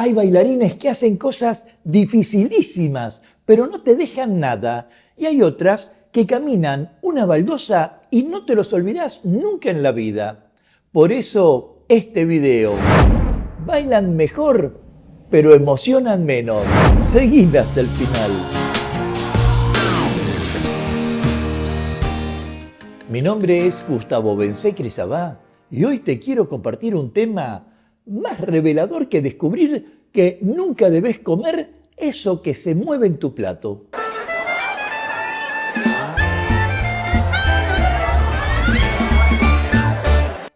Hay bailarines que hacen cosas dificilísimas, pero no te dejan nada. Y hay otras que caminan una baldosa y no te los olvidás nunca en la vida. Por eso, este video. Bailan mejor, pero emocionan menos. Seguid hasta el final. Mi nombre es Gustavo Bensé-Crisabá y hoy te quiero compartir un tema más revelador que descubrir que nunca debes comer eso que se mueve en tu plato.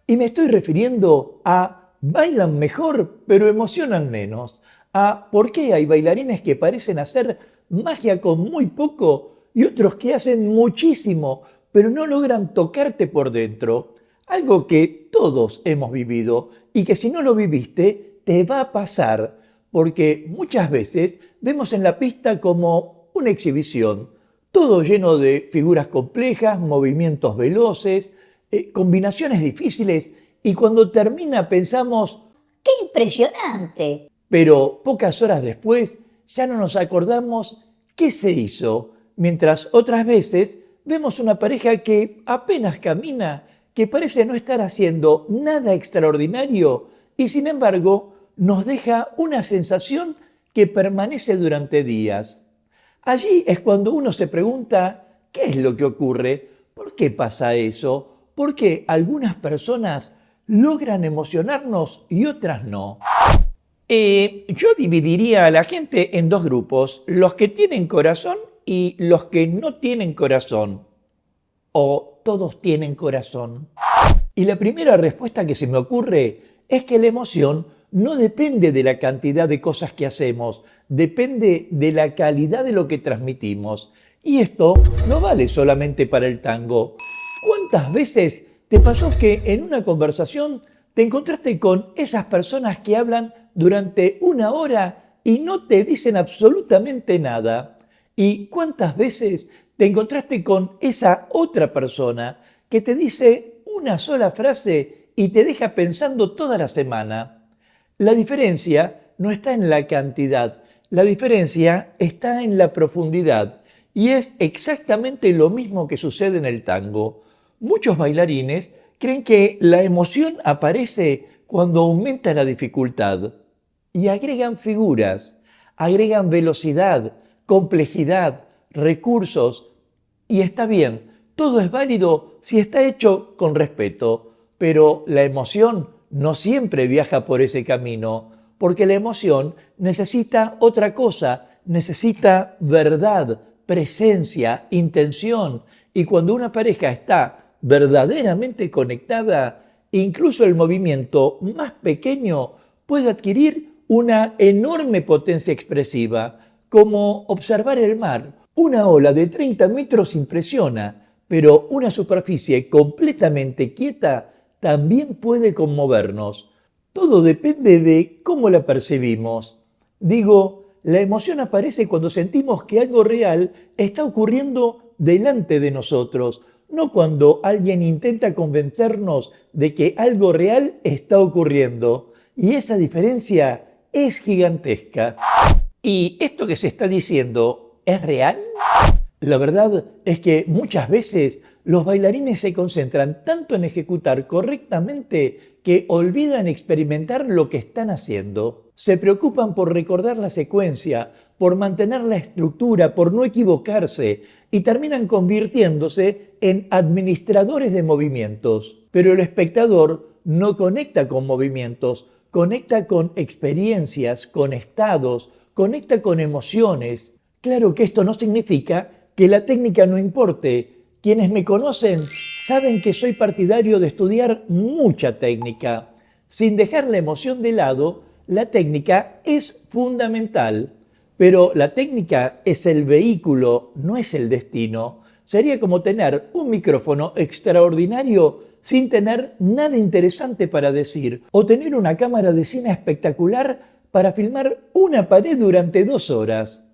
Y me estoy refiriendo a bailan mejor, pero emocionan menos. A por qué hay bailarines que parecen hacer magia con muy poco y otros que hacen muchísimo, pero no logran tocarte por dentro. Algo que todos hemos vivido y que si no lo viviste, te va a pasar. Porque muchas veces vemos en la pista como una exhibición, todo lleno de figuras complejas, movimientos veloces, combinaciones difíciles, y cuando termina pensamos, ¡qué impresionante! Pero pocas horas después ya no nos acordamos qué se hizo, mientras otras veces vemos una pareja que apenas camina, que parece no estar haciendo nada extraordinario y sin embargo nos deja una sensación que permanece durante días. Allí es cuando uno se pregunta, ¿qué es lo que ocurre? ¿Por qué pasa eso? ¿Por qué algunas personas logran emocionarnos y otras no? Yo dividiría a la gente en dos grupos, los que tienen corazón y los que no tienen corazón. O todos tienen corazón. Y la primera respuesta que se me ocurre es que la emoción no depende de la cantidad de cosas que hacemos, depende de la calidad de lo que transmitimos. Y esto no vale solamente para el tango. ¿Cuántas veces te pasó que en una conversación te encontraste con esas personas que hablan durante una hora y no te dicen absolutamente nada? ¿Y cuántas veces te encontraste con esa otra persona que te dice una sola frase y te deja pensando toda la semana? La diferencia no está en la cantidad, la diferencia está en la profundidad. Y es exactamente lo mismo que sucede en el tango. Muchos bailarines creen que la emoción aparece cuando aumenta la dificultad y agregan figuras, agregan velocidad, complejidad, recursos. Y está bien, todo es válido si está hecho con respeto, pero la emoción no siempre viaja por ese camino, porque la emoción necesita otra cosa, necesita verdad, presencia, intención. Y cuando una pareja está verdaderamente conectada, incluso el movimiento más pequeño puede adquirir una enorme potencia expresiva, como observar el mar. Una ola de 30 metros impresiona, pero una superficie completamente quieta también puede conmovernos. Todo depende de cómo la percibimos. Digo, la emoción aparece cuando sentimos que algo real está ocurriendo delante de nosotros, no cuando alguien intenta convencernos de que algo real está ocurriendo. Y esa diferencia es gigantesca. ¿Y esto que se está diciendo es real? La verdad es que muchas veces los bailarines se concentran tanto en ejecutar correctamente que olvidan experimentar lo que están haciendo. Se preocupan por recordar la secuencia, por mantener la estructura, por no equivocarse y terminan convirtiéndose en administradores de movimientos. Pero el espectador no conecta con movimientos, conecta con experiencias, con estados, conecta con emociones. Claro que esto no significa que la técnica no importe. Quienes me conocen saben que soy partidario de estudiar mucha técnica. Sin dejar la emoción de lado, la técnica es fundamental. Pero la técnica es el vehículo, no es el destino. Sería como tener un micrófono extraordinario sin tener nada interesante para decir, o tener una cámara de cine espectacular para filmar una pared durante 2 horas.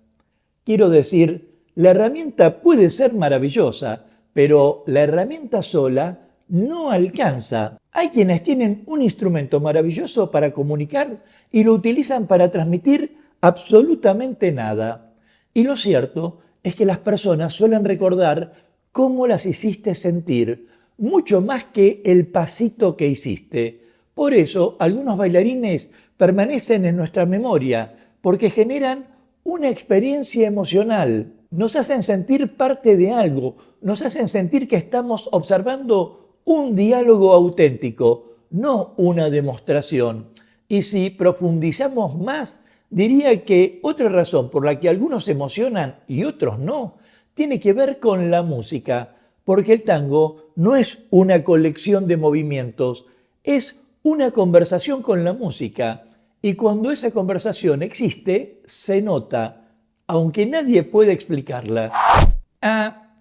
Quiero decir, la herramienta puede ser maravillosa, pero la herramienta sola no alcanza. Hay quienes tienen un instrumento maravilloso para comunicar y lo utilizan para transmitir absolutamente nada. Y lo cierto es que las personas suelen recordar cómo las hiciste sentir, mucho más que el pasito que hiciste. Por eso, algunos bailarines permanecen en nuestra memoria, porque generan una experiencia emocional. Nos hacen sentir parte de algo, nos hacen sentir que estamos observando un diálogo auténtico, no una demostración. Y si profundizamos más, diría que otra razón por la que algunos se emocionan y otros no, tiene que ver con la música, porque el tango no es una colección de movimientos, es una conversación con la música. Y cuando esa conversación existe, se nota, aunque nadie puede explicarla.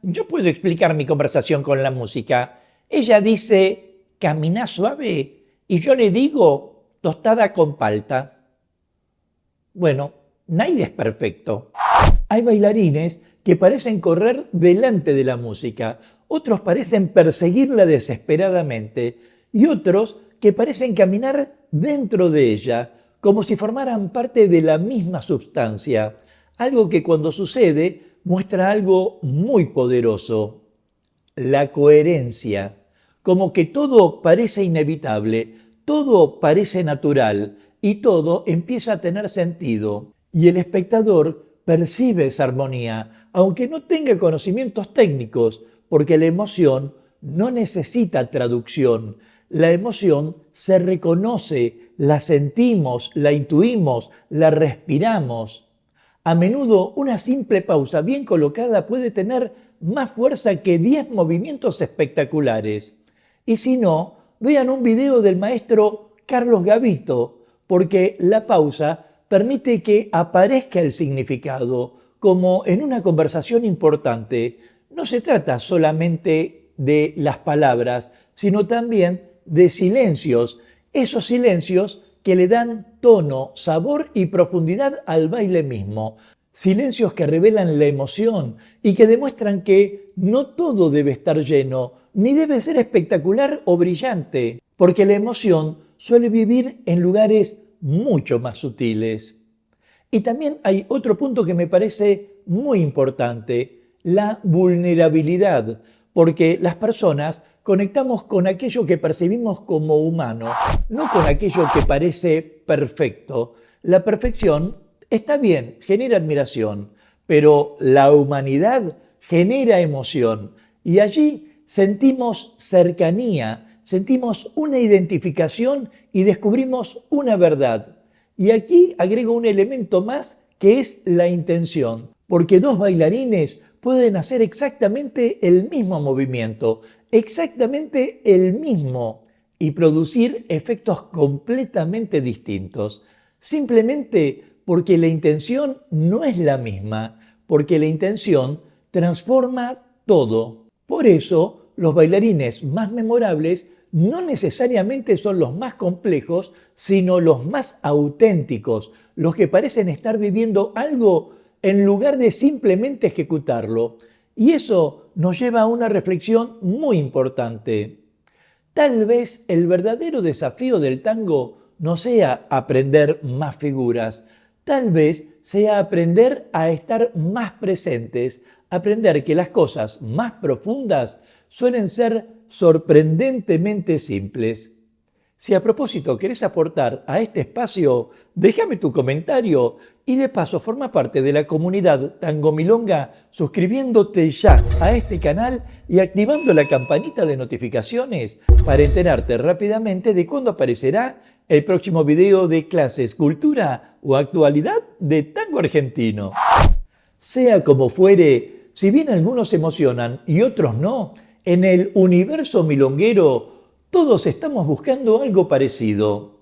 Yo puedo explicar mi conversación con la música. Ella dice, camina suave, y yo le digo, tostada con palta. Bueno, nadie es perfecto. Hay bailarines que parecen correr delante de la música, otros parecen perseguirla desesperadamente y otros que parecen caminar dentro de ella, como si formaran parte de la misma substancia, algo que cuando sucede muestra algo muy poderoso, la coherencia, como que todo parece inevitable, todo parece natural y todo empieza a tener sentido. Y el espectador percibe esa armonía, aunque no tenga conocimientos técnicos, porque la emoción no necesita traducción. La emoción se reconoce, la sentimos, la intuimos, la respiramos. A menudo una simple pausa bien colocada puede tener más fuerza que 10 movimientos espectaculares. Y si no, vean un video del maestro Carlos Gavito, porque la pausa permite que aparezca el significado, como en una conversación importante. No se trata solamente de las palabras, sino también de silencios, esos silencios que le dan tono, sabor y profundidad al baile mismo. Silencios que revelan la emoción y que demuestran que no todo debe estar lleno, ni debe ser espectacular o brillante, porque la emoción suele vivir en lugares mucho más sutiles. Y también hay otro punto que me parece muy importante, la vulnerabilidad, porque las personas conectamos con aquello que percibimos como humano, no con aquello que parece perfecto. La perfección está bien, genera admiración, pero la humanidad genera emoción y allí sentimos cercanía, sentimos una identificación y descubrimos una verdad. Y aquí agrego un elemento más que es la intención, porque dos bailarines pueden hacer exactamente el mismo movimiento, exactamente el mismo, y producir efectos completamente distintos, simplemente porque la intención no es la misma, porque la intención transforma todo. Por eso, los bailarines más memorables no necesariamente son los más complejos, sino los más auténticos, los que parecen estar viviendo algo en lugar de simplemente ejecutarlo. Y eso nos lleva a una reflexión muy importante. Tal vez el verdadero desafío del tango no sea aprender más figuras, tal vez sea aprender a estar más presentes, aprender que las cosas más profundas suelen ser sorprendentemente simples. Si a propósito querés aportar a este espacio, déjame tu comentario y de paso forma parte de la comunidad Tango Milonga suscribiéndote ya a este canal y activando la campanita de notificaciones para enterarte rápidamente de cuándo aparecerá el próximo video de clases, cultura o actualidad de tango argentino. Sea como fuere, si bien algunos se emocionan y otros no, en el universo milonguero todos estamos buscando algo parecido.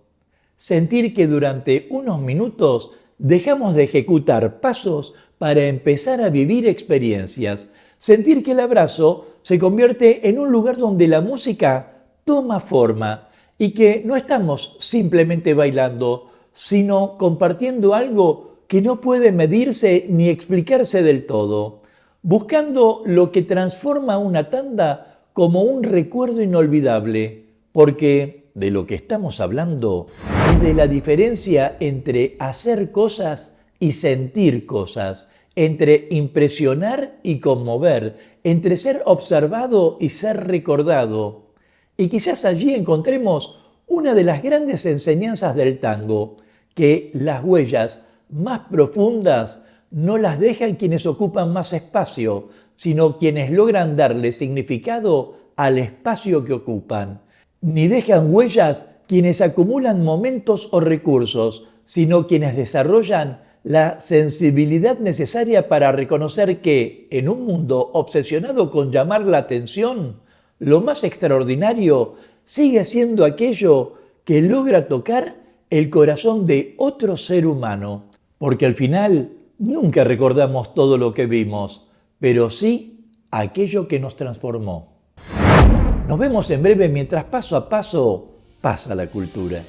Sentir que durante unos minutos dejamos de ejecutar pasos para empezar a vivir experiencias. Sentir que el abrazo se convierte en un lugar donde la música toma forma y que no estamos simplemente bailando, sino compartiendo algo que no puede medirse ni explicarse del todo. Buscando lo que transforma una tanda como un recuerdo inolvidable, porque de lo que estamos hablando es de la diferencia entre hacer cosas y sentir cosas, entre impresionar y conmover, entre ser observado y ser recordado. Y quizás allí encontremos una de las grandes enseñanzas del tango, que las huellas más profundas no las dejan quienes ocupan más espacio, sino quienes logran darle significado al espacio que ocupan. Ni dejan huellas quienes acumulan momentos o recursos, sino quienes desarrollan la sensibilidad necesaria para reconocer que, en un mundo obsesionado con llamar la atención, lo más extraordinario sigue siendo aquello que logra tocar el corazón de otro ser humano. Porque al final nunca recordamos todo lo que vimos, pero sí aquello que nos transformó. Nos vemos en breve mientras paso a paso pasa la cultura.